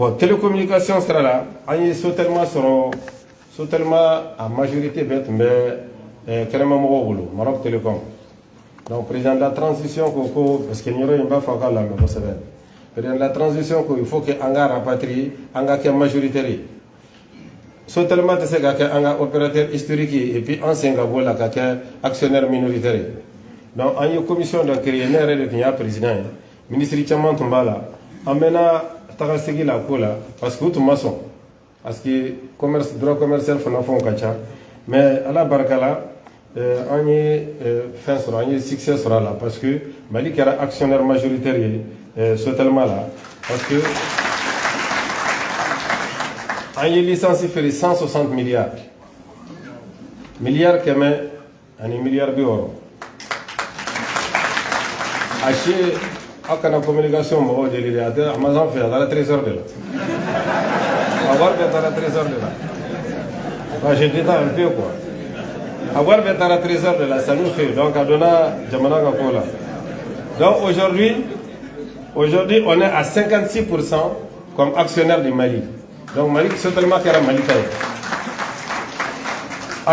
Bon, télécommunication sera là. On y tellement à majorité bête, mais carrément Maroc Télécom. Donc, président de la transition, parce qu'il n'y aura pas de la même chose. Président de la transition, il faut que Anga rapatrie, Anga qui est majoritaire. Tellement de ces gars qui sont opérateur historique et puis ancien Gabo, là, qui est actionnaire minoritaire. Donc, il y a une commission de créer un président, ministre Tchaman Tombala, amena Tagasegi la Kola, parce que tout maçon, parce que droit commercial, il kacha, mais à la Barkala, on y fin sera, on y succès sera là, parce que Mali qui est actionnaire majoritaire, tellement là, parce que on y licencié fait 160 milliards. Milliards qui met un milliard d'euros. Acheter à la communication, Amazon fait dans la trésor de là. Avoir dans la trésor de là. J'ai dit un peu quoi. Avoir dans la trésor de là, ça nous fait. Donc, à donner Jamana Gakola. Donc, aujourd'hui, on est à 56% comme actionnaire du Mali. Donc, Mali, c'est tellement qu'il y a Mali.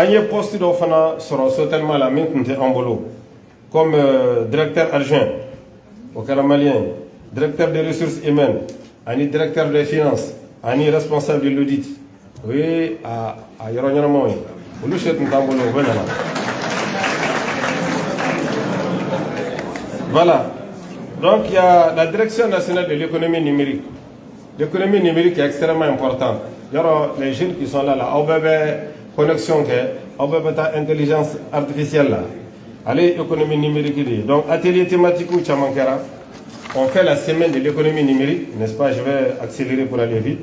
Il y a un poste d'offre sur tellement la main en boulot. Comme directeur adjoint au Caramalien, directeur des ressources humaines, directeur des finances, responsable de l'audit. Oui, à Yoronyaramoy. Voilà. Donc il y a la direction nationale de l'économie numérique. L'économie numérique est extrêmement importante. Il y aura les jeunes qui sont là, connexion, intelligence artificielle là. Allez, économie numérique. Donc, atelier thématique ou Chamankara, on fait la semaine de l'économie numérique, n'est-ce pas? Je vais accélérer pour aller vite.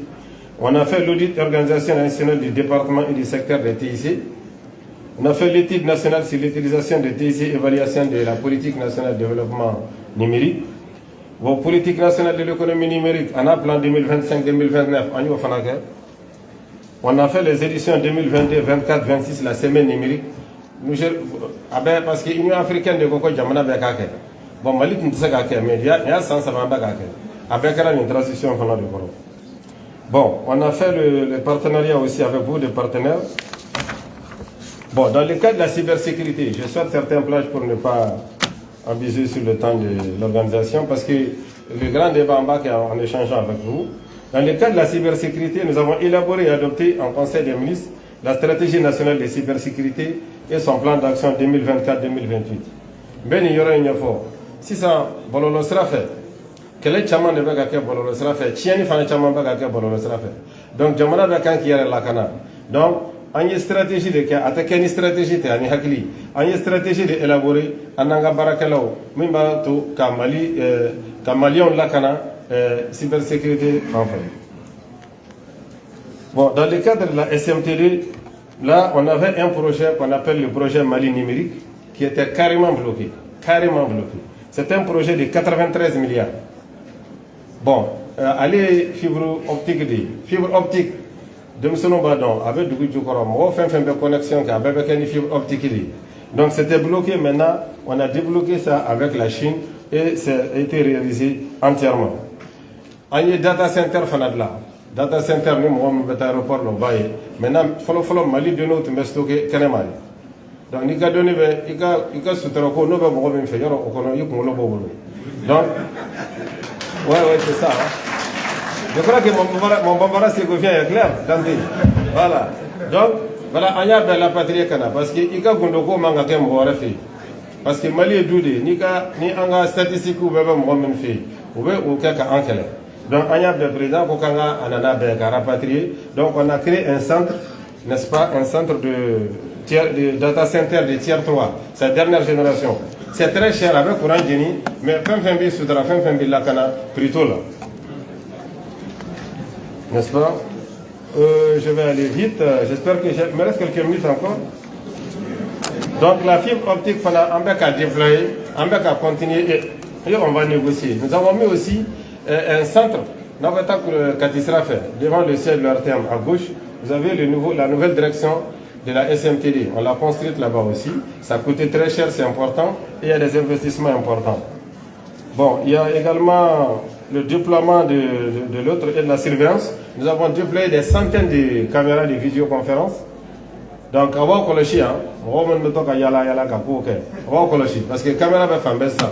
On a fait l'audit organisation nationale du département et du secteur des TIC. On a fait l'étude nationale sur l'utilisation des TIC, évaluation de la politique nationale de développement numérique. Vos politiques nationales de l'économie numérique, on a plan 2025-2029, on a fait les éditions 2022, 24, 26, la semaine numérique. Parce que l'Union africaine de Koko Jamana Bekake. Bon, Mali ne sait pas, mais il y a 100 Bekake. Avec une transition de Koro. Bon, on a fait le partenariat aussi avec vous, des partenaires. Bon, dans le cadre de la cybersécurité, je saute certaines plages pour ne pas abuser sur le temps de l'organisation, parce que le grand débat en bas en échangeant avec vous, dans le cadre de la cybersécurité, nous avons élaboré et adopté en Conseil des ministres la stratégie nationale de cybersécurité et son plan d'action 2024-2028. Ben, il y aura une fois. Si ça, Bololo sera fait, quel est Chaman de Bagake Bololo sera fait, Tieni Fan Chaman Bagake Bololo sera fait. Donc, Jamana Bakan qui est la Kana. Donc, il y a une stratégie de attaquer une stratégie de Hakli. Il y a une stratégie d'élaborer, Ananga Barakalao, Mimba to Kamali, Kamalion Lakana, cybersécurité fanfare. Bon, dans le cadre de la SMTD, là, on avait un projet qu'on appelle le projet Mali numérique, qui était carrément bloqué. Carrément bloqué. C'est un projet de 93 milliards. Bon, allez, fibre optique, de M. Badon, avec du Korom, on fait une connexion avec une fibre optique. Donc c'était bloqué, maintenant, on a débloqué ça avec la Chine et ça a été réalisé entièrement. Il y a data center Fanadla. Data center, nous avons un aéroport là-bas. Maintenant, il faut Mali de nous stocker Kanemari. Donc, il y a donné, il y a soutenu qu'on ne va pas faire, donc, ouais, c'est ça. Je crois que mon bambara c'est clair, voilà. Donc, voilà, il y a la patrie Kana, parce que il y a Gondoko Mangakem Borafi. Parce que Mali est doudé, ni anga statistique ou même Mohamed Fi, ou quelqu'un en donc, il y a des présidents qui ont rapatrié. Donc, on a créé un centre, n'est-ce pas, un centre de data center de tiers 3, c'est la dernière génération. C'est très cher avec courant génie, mais fin Soudra, fin Lakana, plutôt là. N'est-ce pas? Je vais aller vite, j'espère que il me reste quelques minutes encore. Donc, la fibre optique, on a déployer, on a continuer et on va négocier. Nous avons mis aussi un centre, devant le ciel de leur terme à gauche, vous avez la nouvelle direction de la SMTD. On l'a construite là-bas aussi. Ça coûtait très cher, c'est important. Et il y a des investissements importants. Bon, il y a également le déploiement de l'autre et de la surveillance, nous avons déployé des centaines de caméras de vidéoconférence. Donc, on va colocher, hein. On va mettre parce que la caméra va faire ça.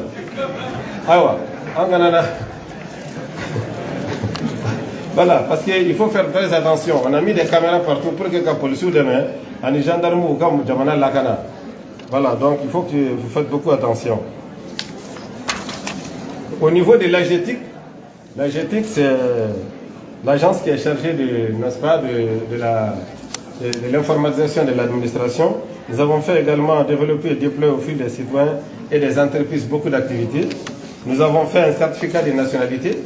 Voilà, parce qu'il faut faire très attention. On a mis des caméras partout pour que la police demain, les gendarmes ou comme Jamana Lakana. Voilà, donc il faut que vous faites beaucoup attention. Au niveau de l'AGETIC, c'est l'agence qui est chargée n'est-ce pas, de l'informatisation de l'administration. Nous avons fait également développer et déployer au fil des citoyens et des entreprises beaucoup d'activités. Nous avons fait un certificat de nationalité.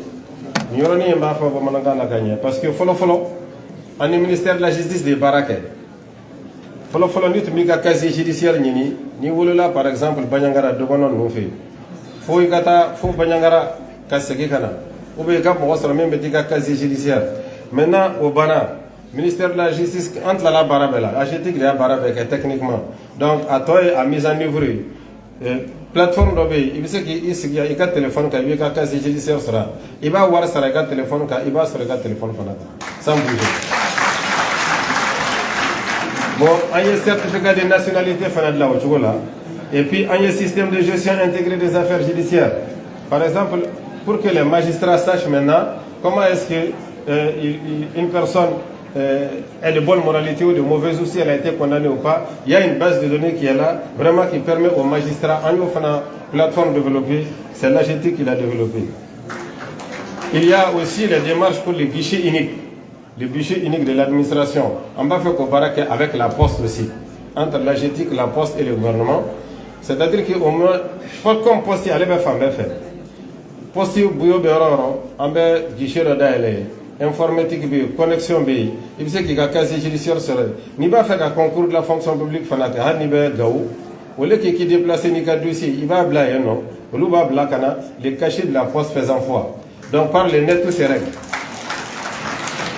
Parce que on est ministère de la justice des Baraké. Follow nous casier judiciaire ni wolola par exemple Banyangara dogonon no fe. Fo ikata fo Banyangara kaseki kana. Ou bien quand on se même petit casier judiciaire. Maintenant au Bana, ministère de la justice entre la barabella, AGETIC la barabella techniquement. Donc à toi à mise en œuvre plateforme d'obé, il sait qu'il y a un téléphone qui a un casier judiciaire sera. Il va voir sur un téléphone il va sur un téléphone sans bouger. Bon, il y a un certificat de nationalité de la Ouchoula. Et puis, il y a un système de gestion intégré des affaires judiciaires. Par exemple, pour que les magistrats sachent maintenant comment est-ce qu'une personne est de bonne moralité ou de mauvaise, ou si elle a été condamnée ou pas, il y a une base de données qui est là, vraiment qui permet aux magistrats, en une plateforme développée, c'est l'AGETIC qui l'a développée. Il y a aussi les démarches pour les guichets uniques. Le budget unique de l'administration, on va faire comparer avec la poste aussi, entre l'AGETIC, la poste et le gouvernement. C'est-à-dire qu'au moins, comme poste, il y a faire. Poste, on va guichet informatique, connexion, il sait qu'il y a casier judiciaire sur elle. Il va faire un concours de la fonction publique, il va gaou. Au lieu qu'il déplace ni dossier, il va blayer, non. Au lieu de blacana, les cachets de la poste faisant foi. Donc par les nets, tous ces règles.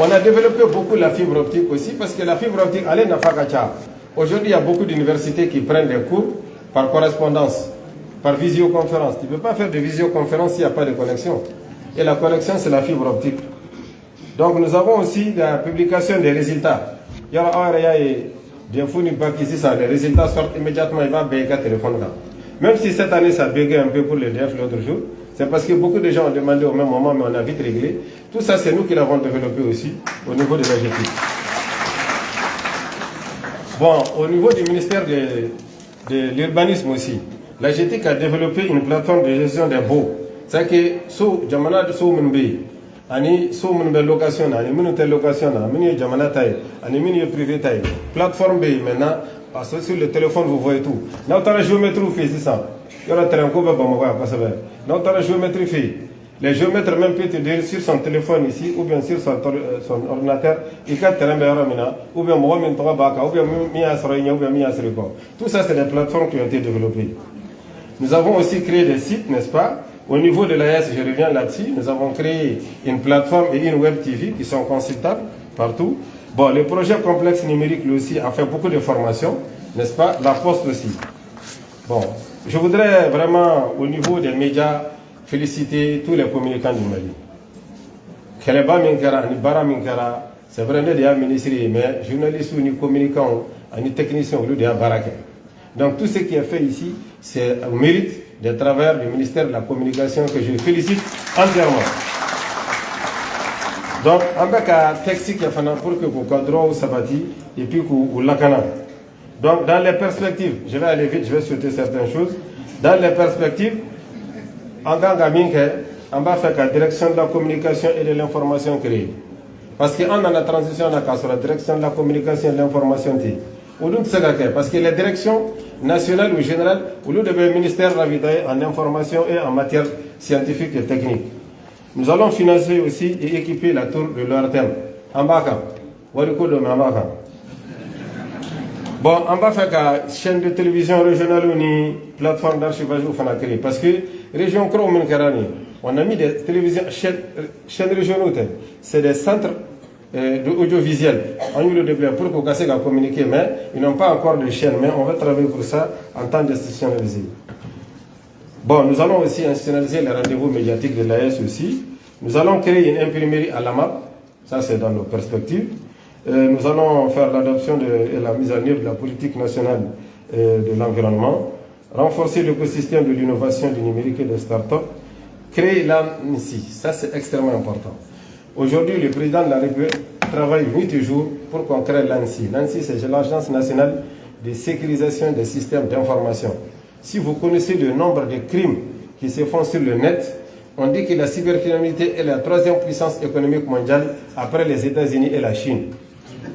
On a développé beaucoup la fibre optique aussi, parce que la fibre optique, elle est dans Fakacha. Aujourd'hui, il y a beaucoup d'universités qui prennent des cours par correspondance, par visioconférence. Tu ne peux pas faire de visioconférence s'il n'y a pas de connexion. Et la connexion, c'est la fibre optique. Donc nous avons aussi la publication des résultats. Il y a des les résultats sortent immédiatement, il va baisser le téléphone. Même si cette année ça bégait un peu pour le DF l'autre jour, c'est parce que beaucoup de gens ont demandé au même moment, mais on a vite réglé. Tout ça, c'est nous qui l'avons développé aussi au niveau de l'AGETIC. Bon, au niveau du ministère de l'urbanisme aussi, l'AGETIC a développé une plateforme de gestion des baux. C'est que sous Jamana de Soumounbe, ani Soumounbe location, ani Minute location, ani Jamana taille, ani Minute privé taille. Plateforme B maintenant, parce que sur le téléphone vous voyez tout. Nous avons la géométrie fait, c'est ça. Il y a un terrain qu'on va pas passer. Nous avons la géométrie fait. Les géomètres même peuvent te dire sur son téléphone ici, ou bien sur son ordinateur, il y a un terrain ou bien moi, ou bien tout ça, c'est des plateformes qui ont été développées. Nous avons aussi créé des sites, n'est-ce pas? Au niveau de l'AS, je reviens là-dessus, nous avons créé une plateforme et une web TV qui sont consultables partout. Bon, le projet complexe numérique, lui aussi, a fait beaucoup de formations, n'est-ce pas? La Poste aussi. Bon, je voudrais vraiment, au niveau des médias, féliciter tous les communicants du Mali. Keleba Minkara, ni Bara Minkara, c'est vrai, il y a un ministre, mais journalistes ou ni communicants, ni techniciens, il y a Baraké. Donc tout ce qui est fait ici, c'est au mérite de travers du ministère de la Communication que je félicite entièrement. Donc, en fait, il y a texte qui est fait pour que vous cadrez sabati et puis que vous l'akana. Donc, dans les perspectives, je vais aller vite, je vais sauter certaines choses. Dans les perspectives, en tant qu'aminke, on va faire la direction de la communication et de l'information créée. Parce qu'on a la transition sur la direction de la communication et de l'information. Parce que les directions nationales ou générales, au lieu de ministère ravitailler en information et en matière scientifique et technique. Nous allons financer aussi et équiper la tour de l'Artem. En bas, bon, on va faire une chaîne de télévision régionale ou une plateforme d'archivage au Fanakri. Parce que région Kromon Karani, on a mis des télévisions, chaînes régionales, c'est des centres d'audiovisuel. On a eu le développement pour qu'on puisse communiquer, mais ils n'ont pas encore de chaîne. Mais on va travailler pour ça en temps d'institutionnaliser. Bon, nous allons aussi institutionnaliser les rendez-vous médiatiques de l'AS aussi. Nous allons créer une imprimerie à l'AMAP, ça c'est dans nos perspectives. Nous allons faire l'adoption et la mise en œuvre de la politique nationale de l'environnement, renforcer l'écosystème de l'innovation du numérique et des startups, créer l'ANSI, ça c'est extrêmement important. Aujourd'hui, le président de la République travaille nuit et jour pour qu'on crée l'ANSI. L'ANSI, c'est l'Agence nationale de sécurisation des systèmes d'information. Si vous connaissez le nombre de crimes qui se font sur le net, on dit que la cybercriminalité est la troisième puissance économique mondiale après les États-Unis et la Chine.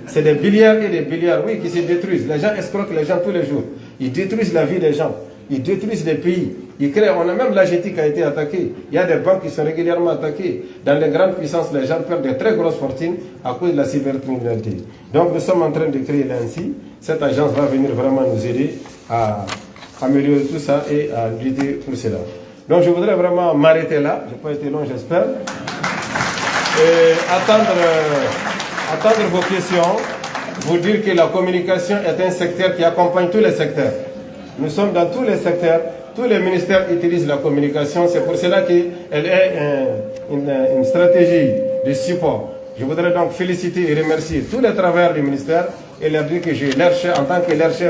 C'est des milliards et des milliards, oui, qui se détruisent. Les gens escroquent les gens tous les jours. Ils détruisent la vie des gens. Ils détruisent les pays. Ils créent. On a même l'Argentine qui a été attaquée. Il y a des banques qui sont régulièrement attaquées. Dans les grandes puissances, les gens perdent de très grosses fortunes à cause de la cybercriminalité. Donc nous sommes en train de créer l'ANSI. Cette agence va venir vraiment nous aider à améliorer tout ça et à lutter pour cela. Donc je voudrais vraiment m'arrêter là. Je n'ai pas été long, j'espère. Et attendre vos questions. Vous dire que la communication est un secteur qui accompagne tous les secteurs. Nous sommes dans tous les secteurs, tous les ministères utilisent la communication, c'est pour cela qu'elle est une stratégie de support. Je voudrais donc féliciter et remercier tous les travailleurs du ministère et leur dire que je suis leur chef en tant que leur chef.